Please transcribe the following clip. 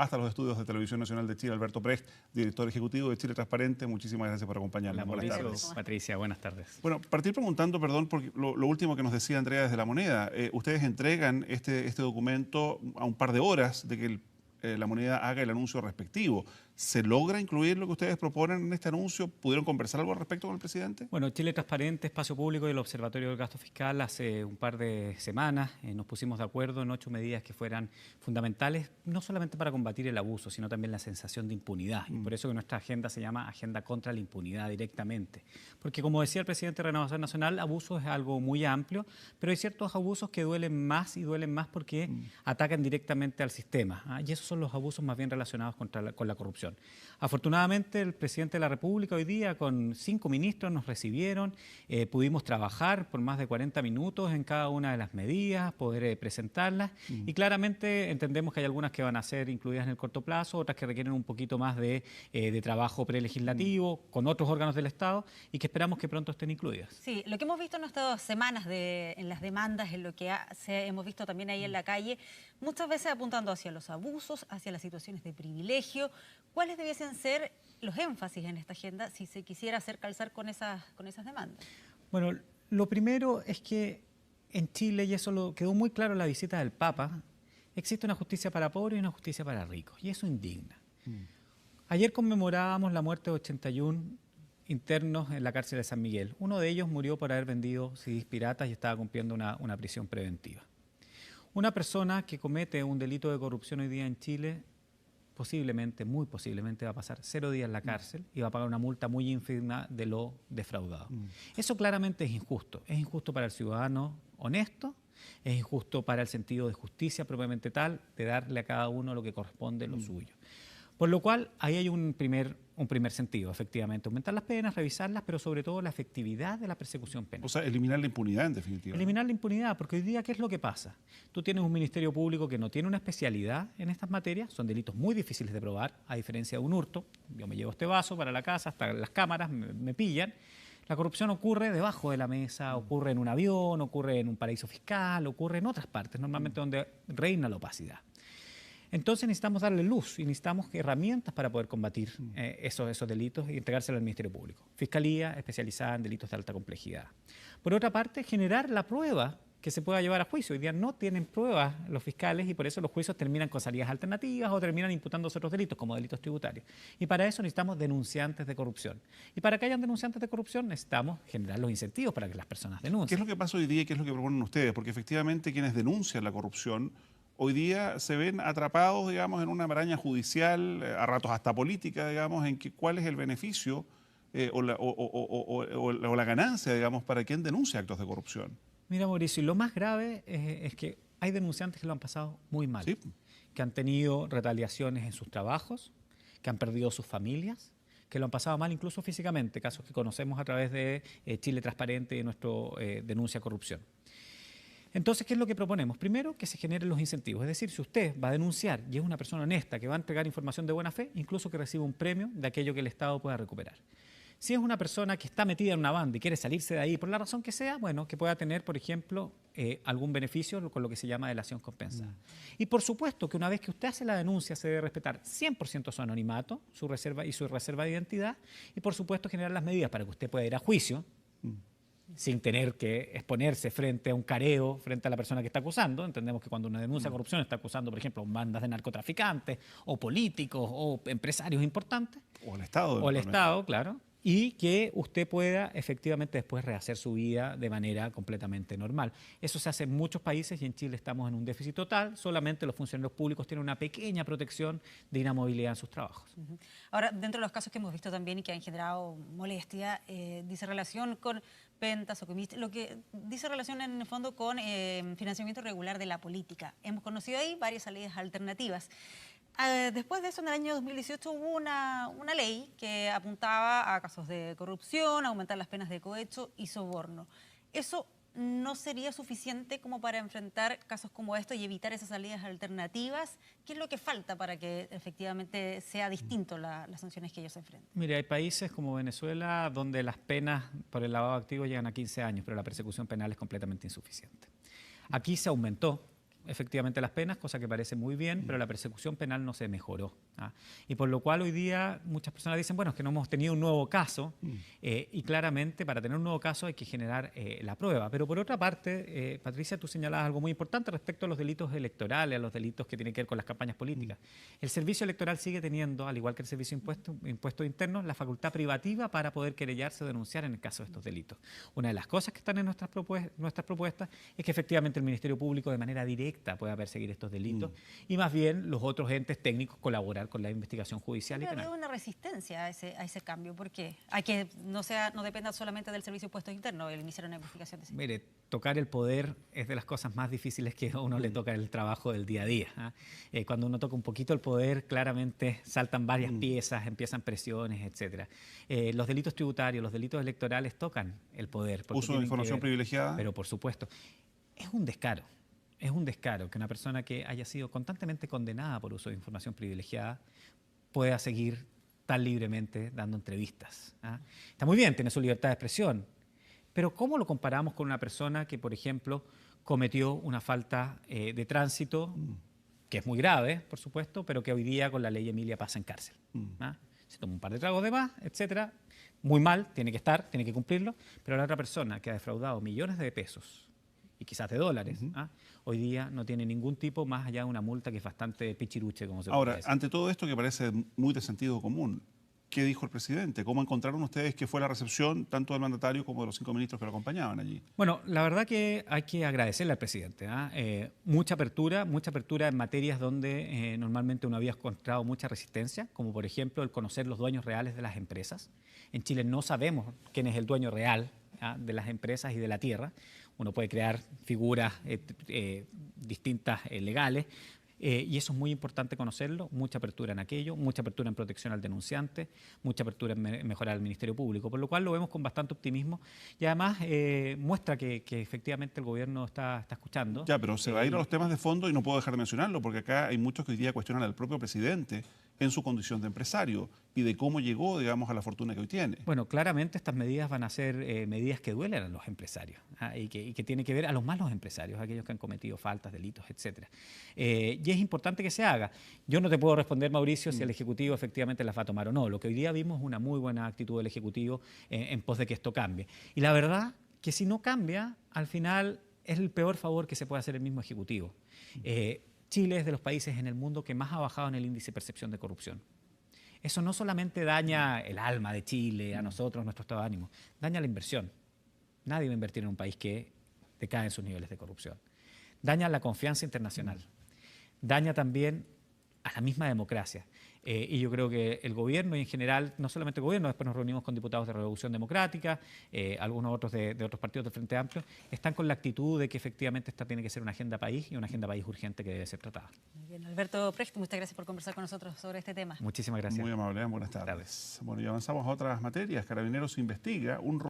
hasta los estudios de Televisión Nacional de Chile, Alberto Precht, director ejecutivo de Chile Transparente. Muchísimas gracias por acompañarnos. Hola, Buenas tardes. Patricia, buenas tardes. Bueno, partir preguntando, perdón, porque lo último que nos decía Andrea desde La Moneda, ustedes entregan este documento a un par de horas de que La Moneda haga el anuncio respectivo. ¿Se logra incluir lo que ustedes proponen en este anuncio? ¿Pudieron conversar algo al respecto con el presidente? Bueno, Chile Transparente, Espacio Público y el Observatorio del Gasto Fiscal hace un par de semanas nos pusimos de acuerdo en 8 medidas que fueran fundamentales, no solamente para combatir el abuso, sino también la sensación de impunidad. Y por eso que nuestra agenda se llama Agenda contra la Impunidad directamente. Porque como decía el presidente de Renovación Nacional, abuso es algo muy amplio, pero hay ciertos abusos que duelen más porque atacan directamente al sistema. Y esos son los abusos más bien relacionados con la corrupción. Afortunadamente, el presidente de la República hoy día, con 5 ministros, nos recibieron, pudimos trabajar por más de 40 minutos en cada una de las medidas, poder presentarlas, y claramente entendemos que hay algunas que van a ser incluidas en el corto plazo, otras que requieren un poquito más de trabajo prelegislativo con otros órganos del Estado y que esperamos que pronto estén incluidas. Sí, lo que hemos visto en estas semanas en las demandas, en lo que hemos visto también ahí en la calle, muchas veces apuntando hacia los abusos, hacia las situaciones de privilegio. ¿Cuáles debiesen ser los énfasis en esta agenda si se quisiera hacer calzar con esas demandas? Bueno, lo primero es que en Chile, y eso quedó muy claro en la visita del Papa, existe una justicia para pobres y una justicia para ricos, y eso indigna. Ayer conmemorábamos la muerte de 81 internos en la cárcel de San Miguel. Uno de ellos murió por haber vendido CDs piratas y estaba cumpliendo una prisión preventiva. Una persona que comete un delito de corrupción hoy día en Chile posiblemente, muy posiblemente, va a pasar 0 días en la cárcel y va a pagar una multa muy ínfima de lo defraudado. Eso claramente es injusto para el ciudadano honesto, es injusto para el sentido de justicia propiamente tal, de darle a cada uno lo que corresponde, lo suyo. Por lo cual, ahí hay un primer sentido, efectivamente, aumentar las penas, revisarlas, pero sobre todo la efectividad de la persecución penal. O sea, eliminar la impunidad, en definitiva. Eliminar la impunidad, porque hoy día, ¿qué es lo que pasa? Tú tienes un Ministerio Público que no tiene una especialidad en estas materias, son delitos muy difíciles de probar, a diferencia de un hurto. Yo me llevo este vaso para la casa, hasta las cámaras me pillan. La corrupción ocurre debajo de la mesa, ocurre en un avión, ocurre en un paraíso fiscal, ocurre en otras partes, normalmente donde reina la opacidad. Entonces necesitamos darle luz y necesitamos herramientas para poder combatir esos delitos y entregárselos al Ministerio Público. Fiscalía especializada en delitos de alta complejidad. Por otra parte, generar la prueba que se pueda llevar a juicio. Hoy día no tienen pruebas los fiscales y por eso los juicios terminan con salidas alternativas o terminan imputándose otros delitos como delitos tributarios. Y para eso necesitamos denunciantes de corrupción. Y para que hayan denunciantes de corrupción necesitamos generar los incentivos para que las personas denuncien. ¿Qué es lo que pasa hoy día y qué es lo que proponen ustedes? Porque efectivamente quienes denuncian la corrupción hoy día se ven atrapados, digamos, en una maraña judicial, a ratos hasta política, digamos, en que cuál es el beneficio o la ganancia, digamos, para quien denuncia actos de corrupción. Mira, Mauricio, y lo más grave es que hay denunciantes que lo han pasado muy mal, ¿Sí? Que han tenido retaliaciones en sus trabajos, que han perdido sus familias, que lo han pasado mal incluso físicamente, casos que conocemos a través de Chile Transparente y nuestro Denuncia Corrupción. Entonces, ¿qué es lo que proponemos? Primero, que se generen los incentivos. Es decir, si usted va a denunciar y es una persona honesta que va a entregar información de buena fe, incluso que reciba un premio de aquello que el Estado pueda recuperar. Si es una persona que está metida en una banda y quiere salirse de ahí por la razón que sea, bueno, que pueda tener, por ejemplo, algún beneficio con lo que se llama delación compensada. Y por supuesto que una vez que usted hace la denuncia se debe respetar 100% su anonimato, su reserva de identidad y por supuesto generar las medidas para que usted pueda ir a juicio sin tener que exponerse frente a un careo, frente a la persona que está acusando. Entendemos que cuando una denuncia de corrupción está acusando, por ejemplo, bandas de narcotraficantes o políticos o empresarios importantes. O el Estado. O el Estado, claro. Y que usted pueda efectivamente después rehacer su vida de manera completamente normal. Eso se hace en muchos países y en Chile estamos en un déficit total. Solamente los funcionarios públicos tienen una pequeña protección de inamovilidad en sus trabajos. Ahora, dentro de los casos que hemos visto también y que han generado molestia, dice relación con ventas o comisiones, lo que dice relación en el fondo con financiamiento irregular de la política. Hemos conocido ahí varias salidas alternativas. Después de eso, en el año 2018 hubo una ley que apuntaba a casos de corrupción, aumentar las penas de cohecho y soborno. ¿Eso no sería suficiente como para enfrentar casos como estos y evitar esas salidas alternativas? ¿Qué es lo que falta para que efectivamente sea distinto las sanciones que ellos enfrentan? Mire, hay países como Venezuela donde las penas por el lavado de activos llegan a 15 años, pero la persecución penal es completamente insuficiente. Aquí se aumentó efectivamente las penas, cosa que parece muy bien, pero la persecución penal no se mejoró. Y por lo cual hoy día muchas personas dicen, bueno, es que no hemos tenido un nuevo caso, y claramente para tener un nuevo caso hay que generar la prueba. Pero por otra parte, Patricia, tú señalabas algo muy importante respecto a los delitos electorales, a los delitos que tienen que ver con las campañas políticas. El servicio electoral sigue teniendo, al igual que el servicio de impuestos internos, la facultad privativa para poder querellarse o denunciar en el caso de estos delitos. Una de las cosas que están en nuestras propuestas es que efectivamente el Ministerio Público de manera directa pueda perseguir estos delitos y más bien los otros entes técnicos colaborar con la investigación judicial y Pero penal. veo una resistencia a ese cambio. ¿Por qué? Hay que no dependa solamente del Servicio de Impuestos Internos el iniciar una investigación de ese. Mire, tocar el poder es de las cosas más difíciles que a uno le toca en el trabajo del día a día. Cuando uno toca un poquito el poder, claramente saltan varias piezas, empiezan presiones, etc. Los delitos tributarios, los delitos electorales tocan el poder. Uso de información privilegiada. Pero por supuesto, es un descaro. Es un descaro que una persona que haya sido constantemente condenada por uso de información privilegiada pueda seguir tan libremente dando entrevistas. Está muy bien, tiene su libertad de expresión, pero ¿cómo lo comparamos con una persona que, por ejemplo, cometió una falta de tránsito, que es muy grave, por supuesto, pero que hoy día con la ley Emilia pasa en cárcel? Se toma un par de tragos de más, etcétera. Muy mal, tiene que estar, tiene que cumplirlo, pero la otra persona que ha defraudado millones de pesos y quizás de dólares, hoy día no tiene ningún tipo más allá de una multa que es bastante pichiruche, como se puede Ahora, decir. ante todo esto que parece muy de sentido común, ¿qué dijo el presidente? ¿Cómo encontraron ustedes que fue la recepción tanto del mandatario como de los 5 ministros que lo acompañaban allí? Bueno, la verdad que hay que agradecerle al presidente. Mucha apertura en materias donde normalmente uno había encontrado mucha resistencia, como por ejemplo el conocer los dueños reales de las empresas. En Chile no sabemos quién es el dueño real de las empresas y de la tierra. Uno puede crear figuras distintas legales, y eso es muy importante conocerlo. Mucha apertura en aquello, mucha apertura en protección al denunciante, mucha apertura en mejorar el Ministerio Público, por lo cual lo vemos con bastante optimismo y además muestra que efectivamente el gobierno está escuchando. Ya, pero se va a ir a los temas de fondo y no puedo dejar de mencionarlo, porque acá hay muchos que hoy día cuestionan al propio presidente en su condición de empresario y de cómo llegó, digamos, a la fortuna que hoy tiene. Bueno, claramente estas medidas van a ser medidas que duelen a los empresarios y que tienen que ver a los malos empresarios, aquellos que han cometido faltas, delitos, etc. Y es importante que se haga. Yo no te puedo responder, Mauricio, si el Ejecutivo efectivamente las va a tomar o no. Lo que hoy día vimos es una muy buena actitud del Ejecutivo en pos de que esto cambie. Y la verdad que si no cambia, al final es el peor favor que se puede hacer el mismo Ejecutivo. Chile es de los países en el mundo que más ha bajado en el índice de percepción de corrupción. Eso no solamente daña el alma de Chile, a nosotros, nuestro estado de ánimo, daña la inversión. Nadie va a invertir en un país que decae en sus niveles de corrupción. Daña la confianza internacional. Daña también a la misma democracia. Y yo creo que el gobierno y en general, no solamente el gobierno, después nos reunimos con diputados de Revolución Democrática, algunos otros de otros partidos del Frente Amplio, están con la actitud de que efectivamente esta tiene que ser una agenda país y una agenda país urgente que debe ser tratada. Muy bien, Alberto Precht, muchas gracias por conversar con nosotros sobre este tema. Muchísimas gracias. Muy amable, buenas tardes. Bueno, y avanzamos a otras materias. Carabineros investiga un